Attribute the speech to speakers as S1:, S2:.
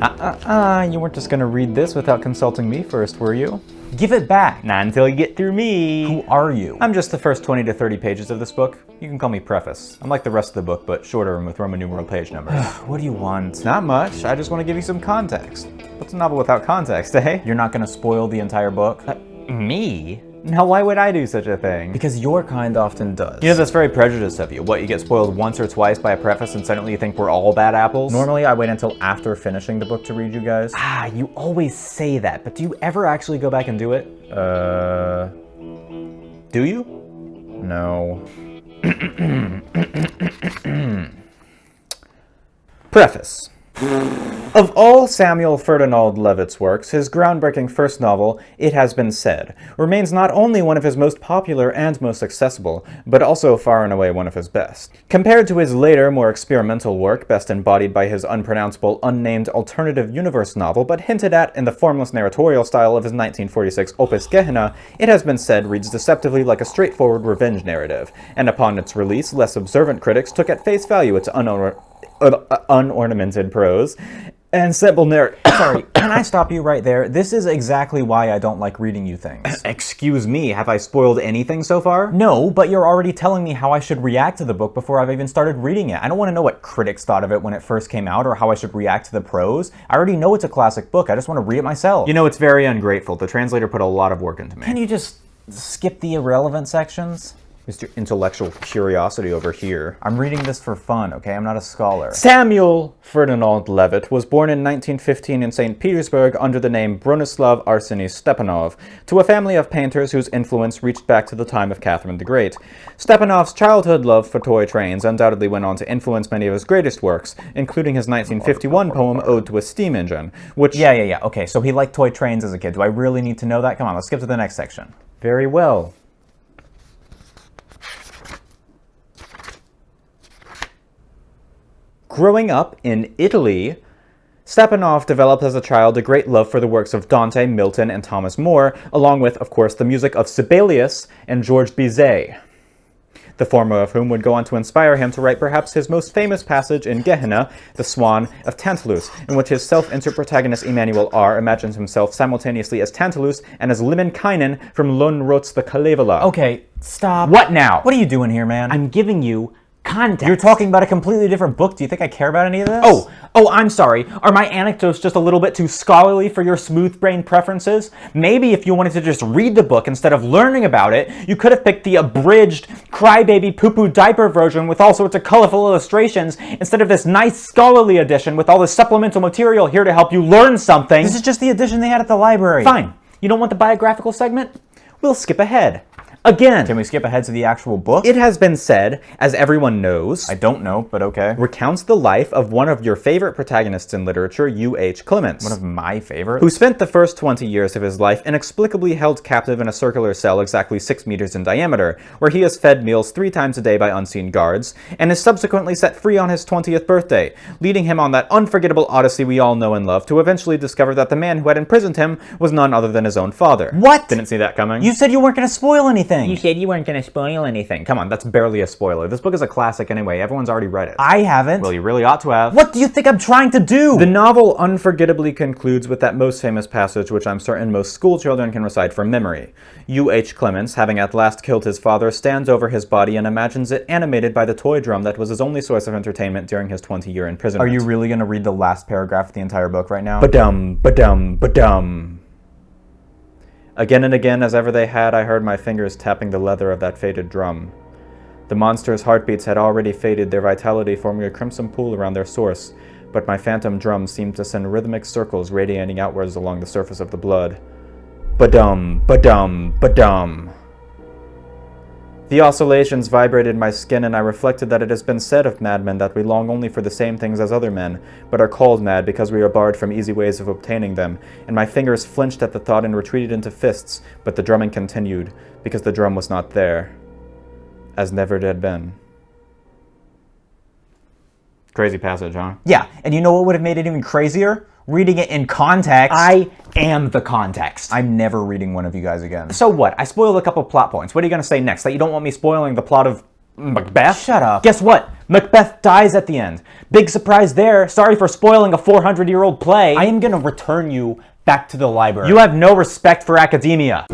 S1: You weren't just gonna read this without consulting me first, were you? Give it back! Not until you get through me! Who are you? I'm just the first 20 to 30 pages of this book. You can call me Preface. I'm like the rest of the book, but shorter and with Roman numeral page numbers. What do you want? Not much. I just want to give you some context. What's a novel without context, eh? You're not gonna spoil the entire book? Me? Now, why would I do such a thing? Because your kind often does. You know, that's very prejudiced of you. What, you get spoiled once or twice by a preface and suddenly you think we're all bad apples? Normally, I wait until after finishing the book to read you guys. You always say that, but do you ever actually go back and do it? Do you? No. Preface. Of all Samuel Ferdinand Levitt's works, his groundbreaking first novel, It Has Been Said, remains not only one of his most popular and most accessible, but also far and away one of his best. Compared to his later, more experimental work, best embodied by his unpronounceable, unnamed alternative universe novel, but hinted at in the formless narratorial style of his 1946 Opus Gehenna, It Has Been Said reads deceptively like a straightforward revenge narrative, and upon its release, less observant critics took at face value its unornamented prose and simple narrative. Sorry, can I stop you right there? This is exactly why I don't like reading you things. Excuse me, have I spoiled anything so far? No, but you're already telling me how I should react to the book before I've even started reading it. I don't want to know what critics thought of it when it first came out or how I should react to the prose. I already know it's a classic book. I just want to read it myself. You know, it's very ungrateful. The translator put a lot of work into me. Can you just skip the irrelevant sections? Mr. Intellectual Curiosity over here. I'm reading this for fun, okay? I'm not a scholar. Samuel Ferdinand Levitt was born in 1915 in St. Petersburg under the name Bronislav Arseny Stepanov, to a family of painters whose influence reached back to the time of Catherine the Great. Stepanov's childhood love for toy trains undoubtedly went on to influence many of his greatest works, including his 1951 poem Ode to a Steam Engine, which... Yeah. Okay, so he liked toy trains as a kid. Do I really need to know that? Come on, let's skip to the next section. Very well. Growing up in Italy, Stepanov developed as a child a great love for the works of Dante, Milton, and Thomas More, along with, of course, the music of Sibelius and Georges Bizet, the former of whom would go on to inspire him to write perhaps his most famous passage in Gehenna, The Swan of Tantalus, in which his self-insert protagonist Emmanuel R. imagines himself simultaneously as Tantalus and as Lemminkainen from Lönnroth's The Kalevala. Okay, stop. What now? What are you doing here, man? I'm giving you context. You're talking about a completely different book. Do you think I care about any of this? Oh, I'm sorry. Are my anecdotes just a little bit too scholarly for your smooth-brained preferences? Maybe if you wanted to just read the book instead of learning about it, you could have picked the abridged, crybaby poo-poo diaper version with all sorts of colorful illustrations instead of this nice scholarly edition with all this supplemental material here to help you learn something. This is just the edition they had at the library. Fine. You don't want the biographical segment? We'll skip ahead. Again! Can we skip ahead to the actual book? It Has Been Said, as everyone knows... I don't know, but okay. ...recounts the life of one of your favorite protagonists in literature, U.H. Clements. One of my favorites? Who spent the first 20 years of his life inexplicably held captive in a circular cell exactly 6 meters in diameter, where he is fed meals 3 times a day by unseen guards, and is subsequently set free on his 20th birthday, leading him on that unforgettable odyssey we all know and love to eventually discover that the man who had imprisoned him was none other than his own father. What? Didn't see that coming. You said you weren't going to spoil anything. You said you weren't going to spoil anything. Come on, that's barely a spoiler. This book is a classic anyway. Everyone's already read it. I haven't. Well, you really ought to have. What do you think I'm trying to do? The novel unforgettably concludes with that most famous passage which I'm certain most school children can recite from memory. U.H. Clements, having at last killed his father, stands over his body and imagines it animated by the toy drum that was his only source of entertainment during his 20-year imprisonment. Are you really going to read the last paragraph of the entire book right now? Ba-dum, ba-dum, ba-dum. Again and again, as ever they had, I heard my fingers tapping the leather of that faded drum. The monster's heartbeats had already faded, their vitality forming a crimson pool around their source, but my phantom drum seemed to send rhythmic circles radiating outwards along the surface of the blood. Ba-dum, ba-dum, ba-dum. The oscillations vibrated my skin, and I reflected that it has been said of madmen that we long only for the same things as other men, but are called mad because we are barred from easy ways of obtaining them, and my fingers flinched at the thought and retreated into fists, but the drumming continued, because the drum was not there, as never it had been. Crazy passage, huh? Yeah, and you know what would have made it even crazier? Reading it in context. I am the context. I'm never reading one of you guys again. So what? I spoiled a couple plot points. What are you going to say next? That you don't want me spoiling the plot of Macbeth?
S2: Shut up.
S1: Guess what? Macbeth dies at the end. Big surprise there. Sorry for spoiling a 400-year-old play.
S2: I am gonna return you back to the library.
S1: You have no respect for academia.